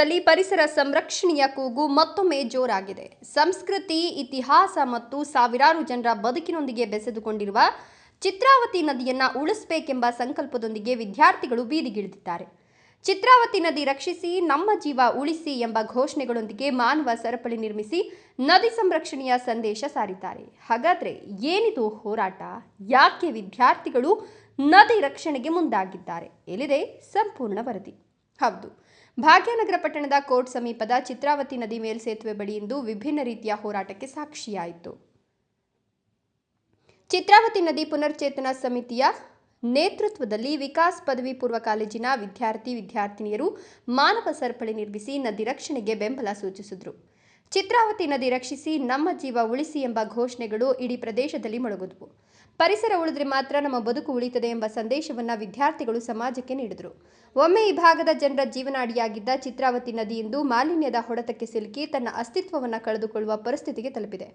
ಭಾಗ್ಯನಗರದಲ್ಲಿ ಪರಿಸರ ಸಂರಕ್ಷಣೆಯ ಕೂಗು ಮತ್ತೊಮ್ಮೆ ಜೋರಾಗಿದೆ. ಸಂಸ್ಕೃತಿ, ಇತಿಹಾಸ ಮತ್ತು ಸಾವಿರಾರು ಜನರ ಬದುಕಿನೊಂದಿಗೆ ಬೆಸೆದುಕೊಂಡಿರುವ ಚಿತ್ರಾವತಿ ನದಿಯನ್ನು ಉಳಿಸಬೇಕೆಂಬ ಸಂಕಲ್ಪದೊಂದಿಗೆ ವಿದ್ಯಾರ್ಥಿಗಳು ಬೀದಿಗಿಳಿದಿದ್ದಾರೆ. ಚಿತ್ರಾವತಿ ನದಿ ರಕ್ಷಿಸಿ, ನಮ್ಮ ಜೀವ ಉಳಿಸಿ ಎಂಬ ಘೋಷಣೆಗಳೊಂದಿಗೆ ಮಾನವ ಸರಪಳಿ ನಿರ್ಮಿಸಿ ನದಿ ಸಂರಕ್ಷಣೆಯ ಸಂದೇಶ ಸಾರಿದ್ದಾರೆ. ಹಾಗಾದ್ರೆ ಏನಿದು ಹೋರಾಟ? ಯಾಕೆ ವಿದ್ಯಾರ್ಥಿಗಳು ನದಿ ರಕ್ಷಣೆಗೆ ಮುಂದಾಗಿದ್ದಾರೆ? ಎಲ್ಲಿದೆ ಸಂಪೂರ್ಣ ವರದಿ. ಹೌದು, ಭಾಗ್ಯನಗರ ಪಟ್ಟಣದ ಕೋರ್ಟ್ ಸಮೀಪದ ಚಿತ್ರಾವತಿ ನದಿ ಮೇಲ್ಸೇತುವೆ ಬಳಿ ಇಂದು ವಿಭಿನ್ನ ರೀತಿಯ ಹೋರಾಟಕ್ಕೆ ಸಾಕ್ಷಿಯಾಯಿತು. ಚಿತ್ರಾವತಿ ನದಿ ಪುನರ್ಚೇತನ ಸಮಿತಿಯ ನೇತೃತ್ವದಲ್ಲಿ ವಿಕಾಸ್ ಪದವಿ ಪೂರ್ವ ಕಾಲೇಜಿನ ವಿದ್ಯಾರ್ಥಿನಿಯರು ಮಾನವ ಸರಪಳಿ ನಿರ್ಮಿಸಿ ನದಿ ರಕ್ಷಣೆಗೆ ಬೆಂಬಲ ಸೂಚಿಸಿದರು. ಚಿತ್ರಾವತಿ ನದಿ ರಕ್ಷಿಸಿ, ನಮ್ಮ ಜೀವ ಉಳಿಸಿ ಎಂಬ ಘೋಷಣೆಗಳು ಇಡೀ ಪ್ರದೇಶದಲ್ಲಿ ಮೊಳಗಿದವು. ಪರಿಸರ ಉಳಿದ್ರೆ ಮಾತ್ರ ನಮ್ಮ ಬದುಕು ಉಳಿಯುತ್ತದೆ ಎಂಬ ಸಂದೇಶವನ್ನು ವಿದ್ಯಾರ್ಥಿಗಳು ಸಮಾಜಕ್ಕೆ ನೀಡಿದರು. ಒಮ್ಮೆ ಈ ಭಾಗದ ಜನರ ಜೀವನಾಡಿಯಾಗಿದ್ದ ಚಿತ್ರಾವತಿ ನದಿ ಇಂದು ಮಾಲಿನ್ಯದ ಹೊಡೆತಕ್ಕೆ ಸಿಲುಕಿ ತನ್ನ ಅಸ್ತಿತ್ವವನ್ನು ಕಳೆದುಕೊಳ್ಳುವ ಪರಿಸ್ಥಿತಿಗೆ ತಲುಪಿದೆ.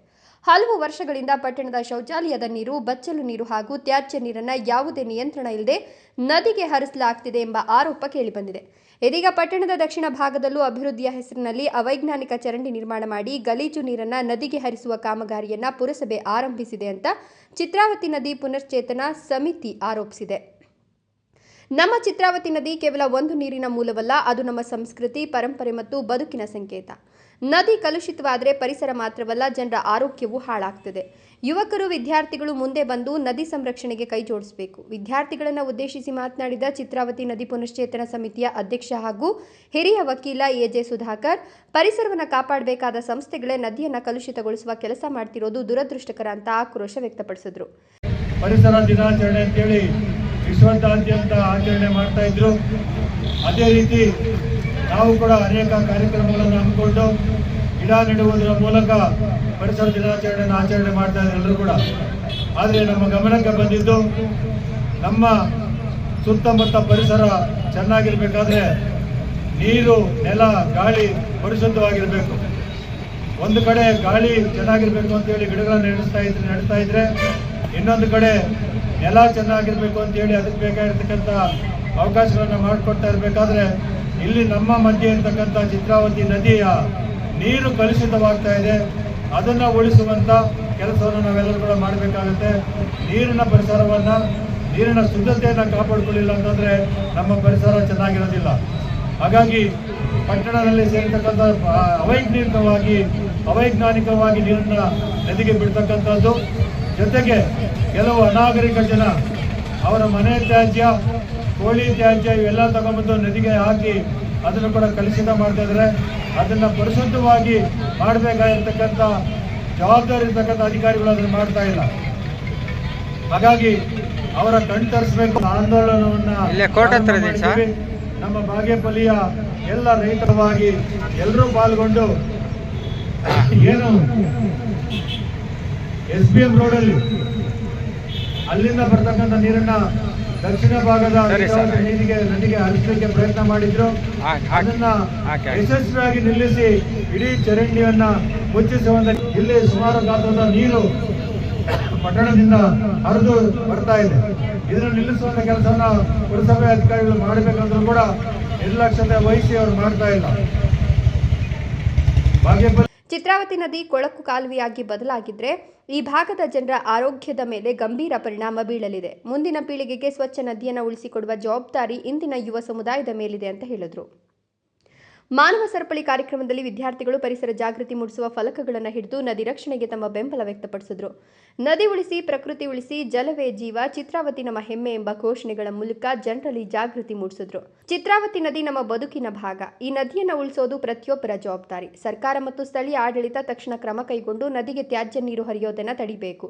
ಹಲವು ವರ್ಷಗಳಿಂದ ಪಟ್ಟಣದ ಶೌಚಾಲಯದ ನೀರು, ಬಚ್ಚಲು ನೀರು ಹಾಗೂ ತ್ಯಾಜ್ಯ ನೀರನ್ನು ಯಾವುದೇ ನಿಯಂತ್ರಣ ಇಲ್ಲದೆ ನದಿಗೆ ಹರಿಸಲಾಗ್ತಿದೆ ಎಂಬ ಆರೋಪ ಕೇಳಿಬಂದಿದೆ. ಇದೀಗ ಪಟ್ಟಣದ ದಕ್ಷಿಣ ಭಾಗದಲ್ಲೂ ಅಭಿವೃದ್ಧಿಯ ಹೆಸರಿನಲ್ಲಿ ಅವೈಜ್ಞಾನಿಕ ಚರಂಡಿ ನಿರ್ಮಾಣ ಮಾಡಿ ಗಲೀಜು ನೀರನ್ನು ನದಿಗೆ ಹರಿಸುವ ಕಾಮಗಾರಿಯನ್ನು ಪುರಸಭೆ ಆರಂಭಿಸಿದೆ ಅಂತ ಚಿತ್ರಾವತಿ ನದಿ ಪುನಶ್ಚೇತನ ಸಮಿತಿ ಆರೋಪಿಸಿದೆ. ನಮ್ಮ ಚಿತ್ರಾವತಿ ನದಿ ಕೇವಲ ಒಂದು ನೀರಿನ ಮೂಲವಲ್ಲ, ಅದು ನಮ್ಮ ಸಂಸ್ಕೃತಿ, ಪರಂಪರೆ ಮತ್ತು ಬದುಕಿನ ಸಂಕೇತ. ನದಿ ಕಲುಷಿತವಾದರೆ ಪರಿಸರ ಮಾತ್ರವಲ್ಲ, ಜನರ ಆರೋಗ್ಯವೂ ಹಾಳಾಗ್ತದೆ. ಯುವಕರು, ವಿದ್ಯಾರ್ಥಿಗಳು ಮುಂದೆ ಬಂದು ನದಿ ಸಂರಕ್ಷಣೆಗೆ ಕೈ ಜೋಡಿಸಬೇಕು. ವಿದ್ಯಾರ್ಥಿಗಳನ್ನು ಉದ್ದೇಶಿಸಿ ಮಾತನಾಡಿದ ಚಿತ್ರಾವತಿ ನದಿ ಪುನಶ್ಚೇತನ ಸಮಿತಿಯ ಅಧ್ಯಕ್ಷ ಹಾಗೂ ಹಿರಿಯ ವಕೀಲ ಎಜೆ ಸುಧಾಕರ್, ಪರಿಸರವನ್ನು ಕಾಪಾಡಬೇಕಾದ ಸಂಸ್ಥೆಗಳೇ ನದಿಯನ್ನು ಕಲುಷಿತಗೊಳಿಸುವ ಕೆಲಸ ಮಾಡ್ತಿರೋದು ದುರದೃಷ್ಟಕರ ಅಂತ ಆಕ್ರೋಶ ವ್ಯಕ್ತಪಡಿಸಿದರು. ಪರಿಸರ ದಿನಾಚರಣೆ ಅಂತೇಳಿ ವಿಶ್ವದಾದ್ಯಂತ ಆಚರಣೆ ಮಾಡ್ತಾ ಇದ್ರು. ಅದೇ ರೀತಿ ನಾವು ಕೂಡ ಅನೇಕ ಕಾರ್ಯಕ್ರಮಗಳನ್ನು ಹಮ್ಮಿಕೊಂಡು ಗಿಡ ನೆಡುವುದರ ಮೂಲಕ ಪರಿಸರ ದಿನಾಚರಣೆಯನ್ನು ಆಚರಣೆ ಮಾಡ್ತಾ ಇದ್ರು ಎಲ್ಲರೂ ಕೂಡ. ಆದರೆ ನಮ್ಮ ಗಮನಕ್ಕೆ ಬಂದಿದ್ದು, ನಮ್ಮ ಸುತ್ತಮುತ್ತ ಪರಿಸರ ಚೆನ್ನಾಗಿರ್ಬೇಕಾದ್ರೆ ನೀರು, ನೆಲ, ಗಾಳಿ ಪರಿಶುದ್ಧವಾಗಿರಬೇಕು. ಒಂದು ಕಡೆ ಗಾಳಿ ಚೆನ್ನಾಗಿರ್ಬೇಕು ಅಂತೇಳಿ ಗಿಡಗಳನ್ನು ನೆಡ್ತಾ ಇದ್ರೆ ಇನ್ನೊಂದು ಕಡೆ ನೆಲ ಚೆನ್ನಾಗಿರ್ಬೇಕು ಅಂತೇಳಿ ಅದಕ್ಕೆ ಬೇಕಾಗಿರ್ತಕ್ಕಂಥ ಅವಕಾಶಗಳನ್ನು ಮಾಡಿಕೊಡ್ತಾ ಇರಬೇಕಾದ್ರೆ ಇಲ್ಲಿ ನಮ್ಮ ಮಧ್ಯೆ ಇರ್ತಕ್ಕಂಥ ಚಿತ್ರಾವತಿ ನದಿಯ ನೀರು ಕಲುಷಿತವಾಗ್ತಾ ಇದೆ. ಅದನ್ನು ಉಳಿಸುವಂಥ ಕೆಲಸವನ್ನು ನಾವೆಲ್ಲರೂ ಕೂಡ ಮಾಡಬೇಕಾಗುತ್ತೆ. ನೀರಿನ ಪರಿಸರವನ್ನು, ನೀರಿನ ಶುದ್ಧತೆಯನ್ನು ಕಾಪಾಡಿಕೊಳ್ಳಿಲ್ಲ ಅಂತಂದರೆ ನಮ್ಮ ಪರಿಸರ ಚೆನ್ನಾಗಿರೋದಿಲ್ಲ. ಹಾಗಾಗಿ ಪಟ್ಟಣದಲ್ಲಿ ಸೇರಿರ್ತಕ್ಕಂಥ ಅವೈಜ್ಞಾನಿಕವಾಗಿ ನೀರನ್ನು ನದಿಗೆ ಬಿಡ್ತಕ್ಕಂಥದ್ದು, ಜೊತೆಗೆ ಕೆಲವು ಅನಾಗರಿಕ ಜನ ಅವರ ಮನೆ ತ್ಯಾಜ್ಯ, ಕೋಳಿ ತ್ಯಾಜ್ಯ ಇವೆಲ್ಲ ತಗೊಂಡ್ಬಂದು ನದಿಗೆ ಹಾಕಿ ಅದನ್ನು ಕೂಡ ಕಲುಷಿತ ಮಾಡ್ತಾ ಇದ್ದಾರೆ. ಅದನ್ನು ಪರಿಶುದ್ಧವಾಗಿ ಮಾಡಬೇಕಾಗಿರ್ತಕ್ಕಂಥ ಜವಾಬ್ದಾರಿ ಇರ್ತಕ್ಕಂಥ ಅಧಿಕಾರಿಗಳು ಅದನ್ನು ಮಾಡ್ತಾ ಇಲ್ಲ. ಹಾಗಾಗಿ ಅವರ ಕಣ್ತರಿಸಬೇಕು ಆಂದೋಲನವನ್ನು ನಮ್ಮ ಬಾಗೇಪಲ್ಲಿಯ ಎಲ್ಲ ರೈತರವಾಗಿ ಎಲ್ಲರೂ ಪಾಲ್ಗೊಂಡು ಏನು SBM ರೋಡಲ್ಲಿ ಅಲ್ಲಿಂದ ಬರ್ತಕ್ಕಂಥ ನೀರನ್ನ ದಕ್ಷಿಣ ಭಾಗದ ನದಿಗೆ ಹರಿಸಲಿಕ್ಕೆ ಪ್ರಯತ್ನ ಮಾಡಿದ್ರು. ಅದನ್ನ ಯಶಸ್ವಿಯಾಗಿ ನಿಲ್ಲಿಸಿ ಇಡೀ ಚರಂಡಿಯನ್ನ ಮುಚ್ಚಿಸುವಂತ ಇಲ್ಲಿ ಸುಮಾರು ಗಾತ್ರದ ನೀರು ಪಟ್ಟಣದಿಂದ ಹರಿದು ಬರ್ತಾ ಇದೆ. ಇದನ್ನು ನಿಲ್ಲಿಸುವಂತ ಕೆಲಸವನ್ನ ಪುರಸಭೆ ಅಧಿಕಾರಿಗಳು ಮಾಡಬೇಕಂದ್ರೂ ಕೂಡ ನಿರ್ಲಕ್ಷ್ಯತೆ ವಹಿಸಿ ಅವರು ಮಾಡ್ತಾ ಇಲ್ಲ. ಚಿತ್ರಾವತಿ ನದಿ ಕೊಳಕು ಕಾಲುವೆಯಾಗಿ ಬದಲಾಗಿದ್ರೆ ಈ ಭಾಗದ ಜನರ ಆರೋಗ್ಯದ ಮೇಲೆ ಗಂಭೀರ ಪರಿಣಾಮ ಬೀಳಲಿದೆ. ಮುಂದಿನ ಪೀಳಿಗೆಗೆ ಸ್ವಚ್ಛ ನದಿಯನ್ನು ಉಳಿಸಿಕೊಡುವ ಜವಾಬ್ದಾರಿ ಇಂದಿನ ಯುವ ಸಮುದಾಯದ ಮೇಲಿದೆ ಅಂತ ಹೇಳಿದರು. ಮಾನವ ಸರಪಳಿ ಕಾರ್ಯಕ್ರಮದಲ್ಲಿ ವಿದ್ಯಾರ್ಥಿಗಳು ಪರಿಸರ ಜಾಗೃತಿ ಮೂಡಿಸುವ ಫಲಕಗಳನ್ನು ಹಿಡಿದು ನದಿ ರಕ್ಷಣೆಗೆ ತಮ್ಮ ಬೆಂಬಲ ವ್ಯಕ್ತಪಡಿಸಿದರು. ನದಿ ಉಳಿಸಿ, ಪ್ರಕೃತಿ ಉಳಿಸಿ, ಜಲವೇ ಜೀವ, ಚಿತ್ರಾವತಿ ನಮ್ಮ ಹೆಮ್ಮೆ ಎಂಬ ಘೋಷಣೆಗಳ ಮೂಲಕ ಜನರಲ್ಲಿ ಜಾಗೃತಿ ಮೂಡಿಸಿದ್ರು. ಚಿತ್ರಾವತಿ ನದಿ ನಮ್ಮ ಬದುಕಿನ ಭಾಗ. ಈ ನದಿಯನ್ನು ಉಳಿಸೋದು ಪ್ರತಿಯೊಬ್ಬರ ಜವಾಬ್ದಾರಿ. ಸರ್ಕಾರ ಮತ್ತು ಸ್ಥಳೀಯ ಆಡಳಿತ ತಕ್ಷಣ ಕ್ರಮ ಕೈಗೊಂಡು ನದಿಗೆ ತ್ಯಾಜ್ಯ ನೀರು ಹರಿಯೋದನ್ನು ತಡಿಬೇಕು.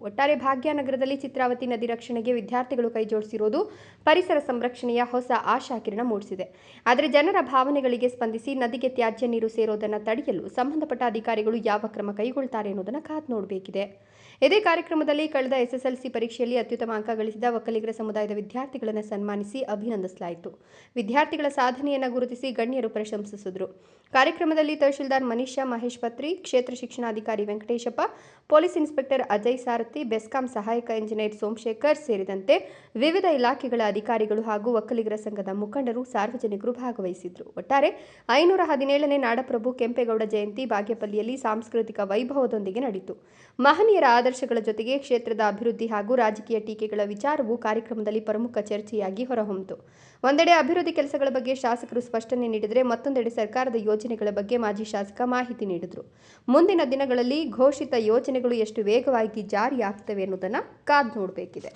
ಒಟ್ಟಾರೆ ಭಾಗ್ಯನಗರದಲ್ಲಿ ಚಿತ್ರಾವತಿ ನದಿ ರಕ್ಷಣೆಗೆ ವಿದ್ಯಾರ್ಥಿಗಳು ಕೈ ಜೋಡಿಸಿರುವುದು ಪರಿಸರ ಸಂರಕ್ಷಣೆಯ ಹೊಸ ಆಶಾಕಿರಣ ಮೂಡಿಸಿದೆ. ಆದರೆ ಜನರ ಭಾವನೆಗಳಿಗೆ ಸ್ಪಂದಿಸಿ ನದಿಗೆ ತ್ಯಾಜ್ಯ ನೀರು ಸೇರೋದನ್ನು ತಡೆಯಲು ಸಂಬಂಧಪಟ್ಟ ಅಧಿಕಾರಿಗಳು ಯಾವ ಕ್ರಮ ಕೈಗೊಳ್ತಾರೆ ಎನ್ನುವುದನ್ನು ಕಾದು ನೋಡಬೇಕಿದೆ. ಇದೇ ಕಾರ್ಯಕ್ರಮದಲ್ಲಿ ಕಳೆದ ಎಸ್ಎಸ್ಎಲ್ಸಿ ಪರೀಕ್ಷೆಯಲ್ಲಿ ಅತ್ಯುತ್ತಮ ಅಂಕ ಗಳಿಸಿದ ಒಕ್ಕಲಿಗರ ಸಮುದಾಯದ ವಿದ್ಯಾರ್ಥಿಗಳನ್ನು ಸನ್ಮಾನಿಸಿ ಅಭಿನಂದಿಸಲಾಯಿತು. ವಿದ್ಯಾರ್ಥಿಗಳ ಸಾಧನೆಯನ್ನು ಗುರುತಿಸಿ ಗಣ್ಯರು ಪ್ರಶಂಸಿಸಿದರು. ಕಾರ್ಯಕ್ರಮದಲ್ಲಿ ತಹಶೀಲ್ದಾರ್ ಮನೀಷಾ ಮಹೇಶ್ ಪತ್ರಿ, ಕ್ಷೇತ್ರ ಶಿಕ್ಷಣಾಧಿಕಾರಿ ವೆಂಕಟೇಶಪ್ಪ, ಪೊಲೀಸ್ ಇನ್ಸ್ಪೆಕ್ಟರ್ ಅಜಯ್ ಸಾರಥಿ, ಬೆಸ್ಕಾಂ ಸಹಾಯಕ ಇಂಜಿನಿಯರ್ ಸೋಮಶೇಖರ್ ಸೇರಿದಂತೆ ವಿವಿಧ ಇಲಾಖೆಗಳ ಅಧಿಕಾರಿಗಳು ಹಾಗೂ ಒಕ್ಕಲಿಗರ ಸಂಘದ ಮುಖಂಡರು, ಸಾರ್ವಜನಿಕರು ಭಾಗವಹಿಸಿದ್ದರು. ಒಟ್ಟಾರೆ 517ನೇ ನಾಡಪ್ರಭು ಕೆಂಪೇಗೌಡ ಜಯಂತಿ ಬಾಗೇಪಲ್ಲಿಯಲ್ಲಿ ಸಾಂಸ್ಕೃತಿಕ ವೈಭವದೊಂದಿಗೆ ನಡೆಯಿತು. ಮಹನೀಯರ ಆದರ್ಶಗಳ ಜೊತೆಗೆ ಕ್ಷೇತ್ರದ ಅಭಿವೃದ್ಧಿ ಹಾಗೂ ರಾಜಕೀಯ ಟೀಕೆಗಳ ವಿಚಾರವು ಕಾರ್ಯಕ್ರಮದಲ್ಲಿ ಪ್ರಮುಖ ಚರ್ಚೆಯಾಗಿ ಹೊರಹೊಮ್ಮಿತು. ಒಂದೆಡೆ ಅಭಿವೃದ್ಧಿ ಕೆಲಸಗಳ ಬಗ್ಗೆ ಶಾಸಕರು ಸ್ಪಷ್ಟನೆ ನೀಡಿದರೆ, ಮತ್ತೊಂದೆಡೆ ಸರ್ಕಾರದ ಯೋಜನೆಗಳ ಬಗ್ಗೆ ಮಾಜಿ ಶಾಸಕ ಮಾಹಿತಿ ನೀಡಿದರು. ಮುಂದಿನ ದಿನಗಳಲ್ಲಿ ಘೋಷಿತ ಯೋಜನೆಗಳು ಎಷ್ಟು ವೇಗವಾಗಿ ಜಾರಿಯಾಗ್ತವೆ ಎನ್ನುವುದನ್ನು ಕಾದು ನೋಡಬೇಕಿದೆ.